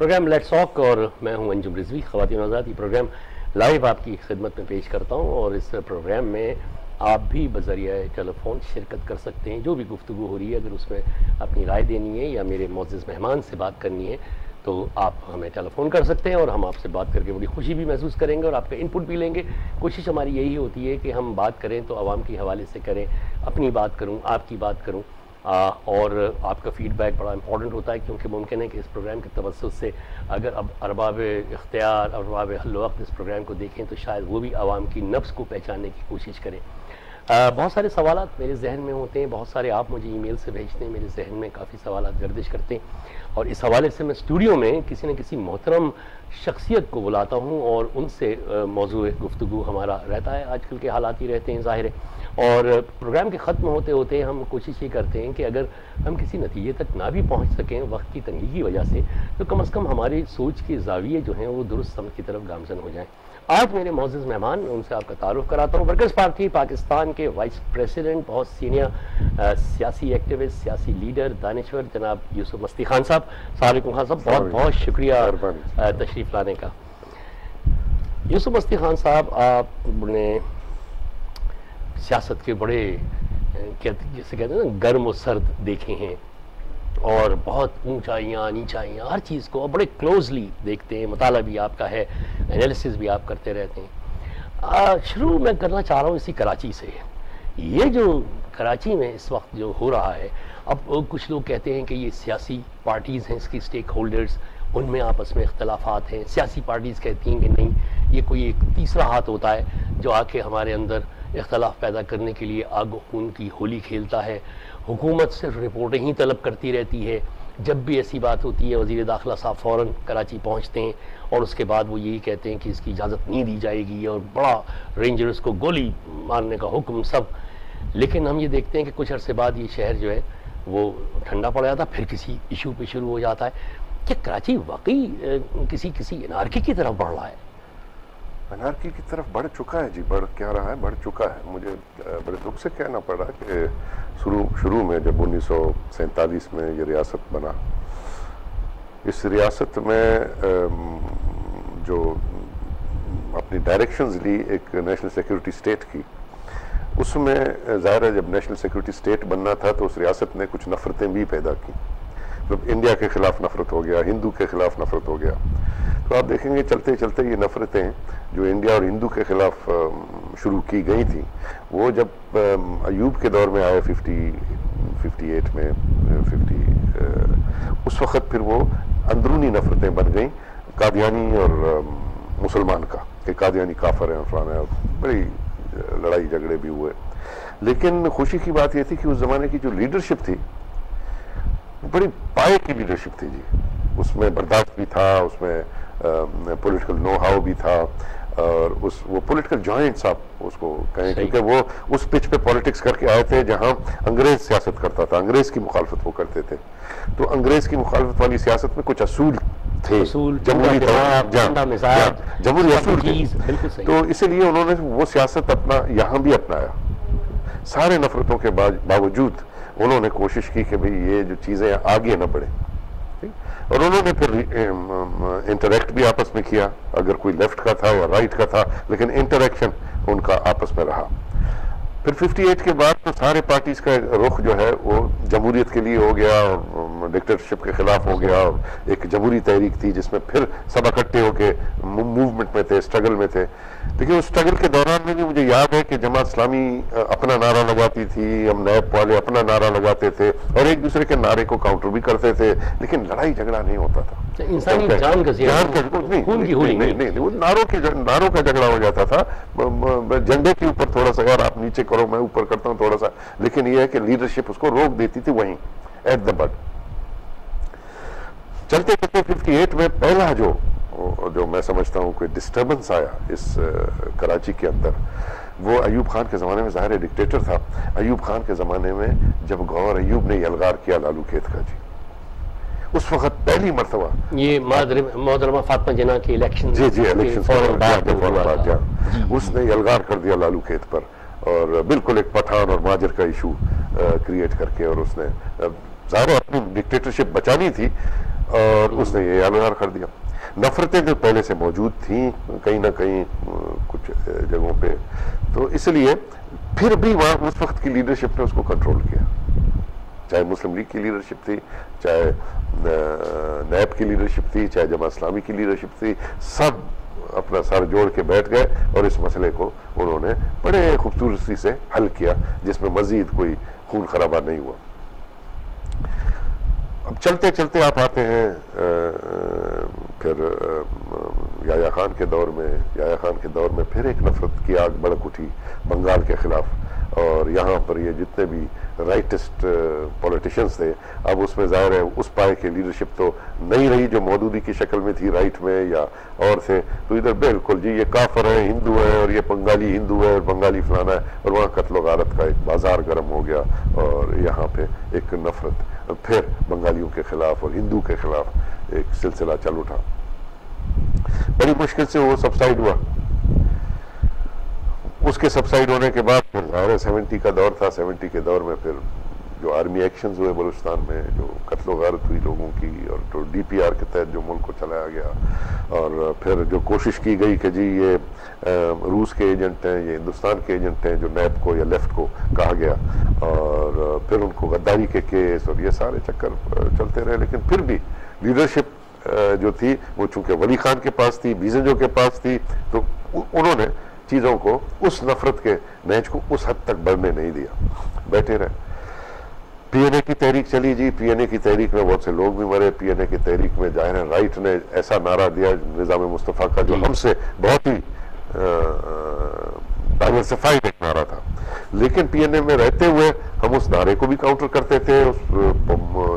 Programme let's talk اور میں ہوں انجم رضوی. خواتین و حضرات, یہ پروگرام لائیو آپ کی خدمت میں پیش کرتا ہوں اور اس پروگرام میں آپ بھی بذریعہ ٹیلی فون شرکت کر سکتے ہیں. جو بھی گفتگو ہو رہی ہے, اگر اس میں اپنی رائے دینی ہے یا میرے معزز مہمان سے بات کرنی ہے تو آپ ہمیں ٹیلی فون کر سکتے ہیں اور ہم آپ سے بات کر کے بڑی خوشی بھی محسوس کریں گے اور آپ کا ان پٹ بھی لیں گے. کوشش ہماری یہی ہوتی ہے کہ ہم بات کریں تو عوام کے حوالے سے کریں, اپنی بات کروں, آپ کی بات کروں, اور آپ کا فیڈ بیک بڑا امپورٹنٹ ہوتا ہے, کیونکہ ممکن ہے کہ اس پروگرام کے توسط سے اگر اب ارباب اختیار, ارباب حل وقت اس پروگرام کو دیکھیں تو شاید وہ بھی عوام کی نبض کو پہچاننے کی کوشش کریں. بہت سارے سوالات میرے ذہن میں ہوتے ہیں, بہت سارے آپ مجھے ای میل سے بھیجتے ہیں, میرے ذہن میں کافی سوالات گردش کرتے ہیں اور اس حوالے سے میں اسٹوڈیو میں کسی نہ کسی محترم شخصیت کو بلاتا ہوں اور ان سے موضوع گفتگو ہمارا رہتا ہے. آج کل کے حالات ہی رہتے ہیں ظاہر ہے, اور پروگرام کے ختم ہوتے ہوتے ہم کوشش یہ کرتے ہیں کہ اگر ہم کسی نتیجے تک نہ بھی پہنچ سکیں وقت کی تنگی کی وجہ سے, تو کم از کم ہماری سوچ کے زاویے جو ہیں وہ درست سمت کی طرف گامزن ہو جائیں. آج میرے معزز مہمان, ان سے آپ کا تعارف کراتا ہوں. ورکرز پارٹی پاکستان کے وائس پریزیڈنٹ, بہت سینئر سیاسی ایکٹیوسٹ, سیاسی لیڈر, دانشور جناب یوسف مستی خان صاحب. السلام علیکم خان صاحب, بہت بہت شکریہ تشریف لانے کا. یوسف مستی خان صاحب, آپ نے سیاست کے بڑے جیسے کہتے ہیں نا گرم و سرد دیکھے ہیں اور بہت اونچائیاں نیچائیاں ہر چیز کو بڑے کلوزلی دیکھتے ہیں, مطالعہ بھی آپ کا ہے, انالیسس بھی آپ کرتے رہتے ہیں. شروع میں کرنا چاہ رہا ہوں اسی کراچی سے. یہ جو کراچی میں اس وقت جو ہو رہا ہے, اب کچھ لوگ کہتے ہیں کہ یہ سیاسی پارٹیز ہیں, اس کی اسٹیک ہولڈرز, ان میں آپس میں اختلافات ہیں. سیاسی پارٹیز کہتی ہیں کہ نہیں, یہ کوئی ایک تیسرا ہاتھ ہوتا ہے جو آ کے ہمارے اندر اختلاف پیدا کرنے کے لیے آگ و خون کی ہولی کھیلتا ہے. حکومت صرف رپورٹیں ہی طلب کرتی رہتی ہے. جب بھی ایسی بات ہوتی ہے وزیر داخلہ صاحب فوراً کراچی پہنچتے ہیں اور اس کے بعد وہ یہی کہتے ہیں کہ اس کی اجازت نہیں دی جائے گی اور بڑا رینجرز کو گولی مارنے کا حکم سب. لیکن ہم یہ دیکھتے ہیں کہ کچھ عرصے بعد یہ شہر جو ہے وہ ٹھنڈا پڑ جاتا ہے, پھر کسی ایشو پہ شروع ہو جاتا ہے. کہ کراچی واقعی کسی انارکی کی طرف بڑھ رہا ہے؟ انارکی کی طرف بڑھ چکا ہے جی. بڑھ کیا رہا ہے, بڑھ چکا ہے. مجھے بڑے دکھ سے کہنا پڑ رہا ہے کہ شروع میں جب 1947 میں یہ ریاست بنا, اس ریاست میں جو اپنی ڈائریکشنز لی ایک نیشنل سیکیورٹی اسٹیٹ کی, اس میں ظاہر ہے جب نیشنل سیکیورٹی اسٹیٹ بننا تھا تو اس ریاست نے کچھ نفرتیں بھی پیدا کی. مطلب انڈیا کے خلاف نفرت ہو گیا, ہندو کے خلاف نفرت ہو گیا. تو آپ دیکھیں گے چلتے چلتے یہ نفرتیں جو انڈیا اور ہندو کے خلاف شروع کی گئی تھیں, وہ جب ایوب کے دور میں آئے 58 میں اس وقت پھر وہ اندرونی نفرتیں بن گئیں قادیانی اور مسلمان کا, کہ قادیانی کافر ہیں, فلانا ہے. بڑی لڑائی جھگڑے بھی ہوئے. لیکن خوشی کی بات یہ تھی کہ اس زمانے کی جو لیڈرشپ تھی بڑی پائے کی لیڈرشپ تھی جی. اس میں برداشت بھی تھا, اس میں پولیٹیکل نو ہاؤ بھی تھا, اور وہ پولیٹیکل جوائنٹس آپ اس کو کہیں, کیونکہ وہ اس پچ پہ پالیٹکس کر کے آئے تھے جہاں انگریز سیاست کرتا تھا, انگریز کی مخالفت وہ کرتے تھے. تو انگریز کی مخالفت والی سیاست میں کچھ اصول تھے, جمہوری اصول تھے. تو اسی لیے انہوں نے وہ سیاست یہاں بھی اپنایا. سارے نفرتوں کے باوجود انہوں نے کوشش کی کہ بھئی یہ جو چیزیں آگے نہ بڑھیں, اور انہوں نے پھر انٹریکٹ بھی آپس میں کیا. اگر کوئی لیفٹ کا تھا اور رائٹ کا تھا, لیکن انٹریکشن ان کا آپس میں رہا. پھر 58 کے بعد تو سارے پارٹیز کا رخ جو ہے وہ جمہوریت کے لیے ہو گیا اور ڈکٹیٹرشپ کے خلاف ہو گیا, اور ایک جمہوری تحریک تھی جس میں پھر سب اکٹھے ہو کے موومنٹ میں تھے, اسٹرگل میں تھے. لیکن اس اسٹرگل کے دوران میں بھی مجھے یاد ہے کہ جماعت اسلامی اپنا نعرہ لگاتی تھی, ہم نیب والے اپنا نعرہ لگاتے تھے اور ایک دوسرے کے نعرے کو کاؤنٹر بھی کرتے تھے, لیکن لڑائی جھگڑا نہیں ہوتا تھا. انسانی جان کا نہیں, وہ نعروں کا جھگڑا ہو جاتا تھا. جھنڈے کے اوپر تھوڑا سا, یار آپ نیچے کرو میں اوپر کرتا ہوں تھوڑا سا, لیکن یہ ہے کہ لیڈرشپ اس کو روک دیتی تھی وہیں ایٹ دا بٹ. چلتے چلتے 58 میں پہلا جو میں سمجھتا ہوں کوئی ڈسٹربنس آیا اس کراچی کے اندر, وہ ایوب خان کے زمانے میں. ظاہر ڈکٹیٹر تھا. ایوب خان کے زمانے میں جب گور ایوب نے یلغار کیا لالو کھیت کا جی, اس وقت پہلی مرتبہ یہ محترمہ فاطمہ جناح کے الیکشن اس نے یلغار کر دیا لالو کھیت پر, اور بالکل ایک پٹھان اور ماجر کا ایشو کریٹ کر کے, اور اس نے ظاہر اپنی ڈکٹیٹرشپ بچانی تھی اور اس نے یہ اعلان کر دیا. نفرتیں جو پہلے سے موجود تھیں کہیں نہ کہیں کچھ جگہوں پہ, تو اس لیے پھر بھی وہاں اس وقت کی لیڈرشپ نے اس کو کنٹرول کیا, چاہے مسلم لیگ کی لیڈرشپ تھی, چاہے نیب کی لیڈرشپ تھی, چاہے جماعت اسلامی کی لیڈرشپ تھی, سب اپنا سر جوڑ کے بیٹھ گئے اور اس مسئلے کو انہوں نے بڑے خوبصورتی سے حل کیا, جس میں مزید کوئی خون خرابہ نہیں ہوا. اب چلتے چلتے آپ آتے ہیں پھر یحییٰ خان کے دور میں پھر ایک نفرت کی آگ بھڑک اٹھی بنگال کے خلاف, اور یہاں پر یہ جتنے بھی رائٹسٹ پولیٹیشنز تھے, اب اس میں ظاہر ہے اس پائے کی لیڈرشپ تو نہیں رہی جو مودودی کی شکل میں تھی رائٹ میں یا اور تھے, تو ادھر بالکل جی یہ کافر ہیں, ہندو ہیں, اور یہ بنگالی ہندو ہے اور بنگالی فلانا ہے, اور وہاں قتل و غارت کا ایک بازار گرم ہو گیا, اور یہاں پہ ایک نفرت پھر بنگالیوں کے خلاف اور ہندو کے خلاف ایک سلسلہ چل اٹھا. بڑی مشکل سے وہ سبسائڈ ہوا. اس کے سبسائڈ ہونے کے بعد پھر ظاہر 70 کا دور تھا. 70 کے دور میں پھر جو آرمی ایکشنز ہوئے بلوچستان میں, جو قتل و غارت ہوئی لوگوں کی, اور جو ڈی پی آر کے تحت جو ملک کو چلایا گیا, اور پھر جو کوشش کی گئی کہ جی یہ روس کے ایجنٹ ہیں, یہ ہندوستان کے ایجنٹ ہیں, جو نیب کو یا لیفٹ کو کہا گیا, اور پھر ان کو غداری کے کیس اور یہ سارے چکر چلتے رہے. لیکن پھر بھی لیڈرشپ جو تھی وہ چونکہ ولی خان کے پاس تھی, بیزنجو کے پاس تھی, تو انہوں نے چیزوں کو اس نفرت کے نیچ کو اس حد تک بڑھنے نہیں دیا, بیٹھے رہے. پی این اے کی تحریک چلی جی, پی این اے کی تحریک میں بہت سے لوگ بھی مرے. پی این اے کی تحریک میں ظاہر ہے رائٹ نے ایسا نعرہ دیا نظام مصطفیٰ کا جو ہم سے بہت ہی ڈائیورسفائڈ ایک نعرہ تھا, لیکن پی این اے میں رہتے ہوئے ہم اس نعرے کو بھی کاؤنٹر کرتے تھے, اس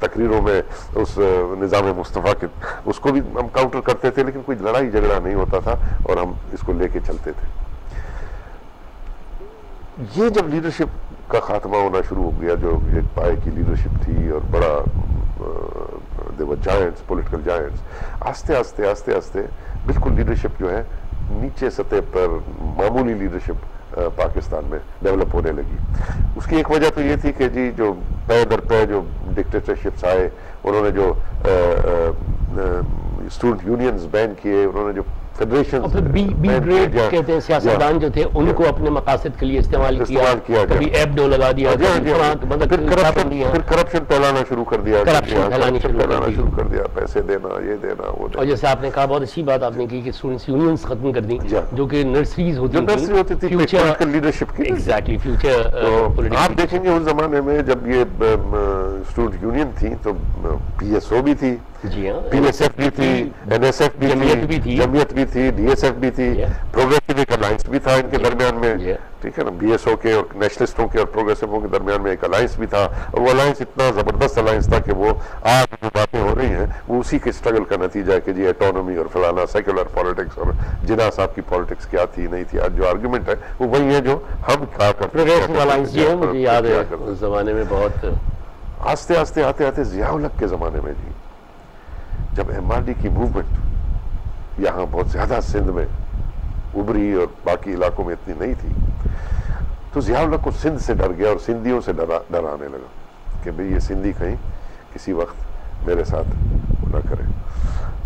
تقریروں میں اس نظام مصطفیٰ کے اس کو بھی ہم کاؤنٹر کرتے تھے, لیکن کوئی لڑائی جھگڑا نہیں ہوتا تھا اور ہم اس کو لے کے چلتے تھے. یہ جب لیڈرشپ کا خاتمہ ہونا شروع ہو گیا, جو ایک پائے کی لیڈرشپ تھی اور بڑا دیور جائنٹس, پولیٹیکل جائنٹس, آستے آستے آستے آستے بالکل لیڈرشپ جو ہے نیچے سطح پر معمولی لیڈرشپ پاکستان میں ڈیولپ ہونے لگی. اس کی ایک وجہ تو یہ تھی کہ جی جو پے در پے جو ڈکٹیٹرشپس آئے, انہوں نے جو اسٹوڈنٹ یونینز بین کیے, انہوں نے جو فیڈریشن بی گریڈ کہتے ہیں سیاستدان جو تھے ان کو اپنے مقاصد کے لیے استعمال کیا, کبھی ایبڈو لگا دیا, پھر کرپشن پھیلانا شروع کر دیا, شروع کر دیا, پیسے دینا, یہ دینا, وہ دینا. اور جیسے آپ نے کہا بہت اچھی بات آپ نے کی کہ اسٹوڈنٹس یونینز ختم کر دیں, جو کہ نرسریز ہوتی تھی پولیٹیکل لیڈرشپ کی. ایگزیکٹلی فیوچر آپ دیکھیں گے اس زمانے میں جب یہ اسٹوڈنٹ یونین تھی تو پی ایس او بھی تھی, جی ہاں, پی ایس ایف بھی تھی, این ایس ایف بھی تھی, جمعیت بھی تھی, ڈی ایس ایف بھی تھی, پروگریسو ایک الائنس بھی تھا ان کے درمیان میں, ٹھیک ہے نا, بی ایس او کے اور نیشنلسٹوں کے اور پروگریسووں کے درمیان میں ایک الائنس بھی تھا, اور وہ الائنس اتنا زبردست الائنس تھا کہ وہ آج جو باتیں ہو رہی ہیں وہ اسی کے اسٹرگل کا نتیجہ ہے کہ جی اٹانومی اور فلانا سیکولر پالیٹکس اور جناح صاحب کی پالیٹکس کیا تھی نہیں تھی. آج جو آرگومنٹ ہے وہ وہی ہے جو ہم کہا کرتے ہیں. مجھے یاد ہے اس زمانے میں بہت آستے آستے آتے آتے ضیاء الحق کے زمانے میں جی جب ایم آر ڈی کی موومنٹ یہاں بہت زیادہ سندھ میں ابری اور باقی علاقوں میں اتنی نہیں تھی, تو ضیاء الحق کو سندھ سے ڈر گیا اور سندھیوں سے ڈرانے لگا کہ بھئی یہ سندھی کہیں کسی وقت میرے ساتھ نہ کرے.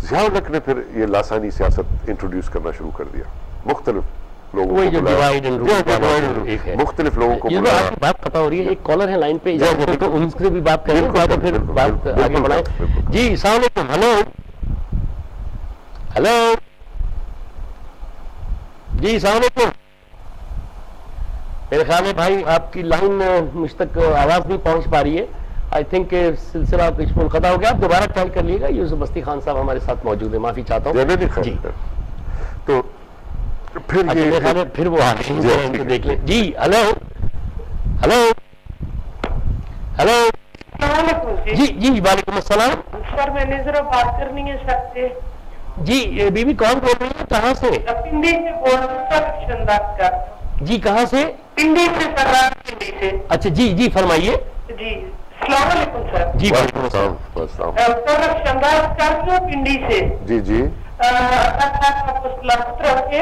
ضیاء الحق نے پھر یہ لاسانی سیاست انٹروڈیوس کرنا شروع کر دیا, مختلف لوگوں کو مختلف لوگوں کو بات پتہ ہو رہی ہے. ایک کالر ہے لائن پہ, تو ان سے بھی بات کریں, پھر بات آگے بڑھائیں. جی السلام علیکم. ہلو ہلو, جی السلام علیکم. میرے خیال ہے بھائی آپ کی لائن مجھ تک آواز نہیں پہنچ پا رہی ہے. آئی تھنک سلسلہ کچھ منقطع ہو گیا. آپ دوبارہ ٹرائی کر لیے گا. یوسف بستی خان صاحب ہمارے ساتھ موجود ہیں, معافی چاہتا ہوں. جی تو پھر وہ آ رہے ہیں, دیکھ لیں. جی ہلو ہلو ہلو, جی جی وعلیکم السلام. سر میں نے ذرا بات کرنی ہے سر سے. جی بی بی کون بول رہی ہیں, کہاں سے؟ پنڈی سے بول رہا ہوں. جی کہاں سے؟ پنڈی سے سر, پنڈی سے. اچھا جی جی فرمائیے. جی السلام علیکم سر. جی وعلیکم السلام. شنداز کر پنڈی سے. جی جی پتر کے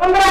15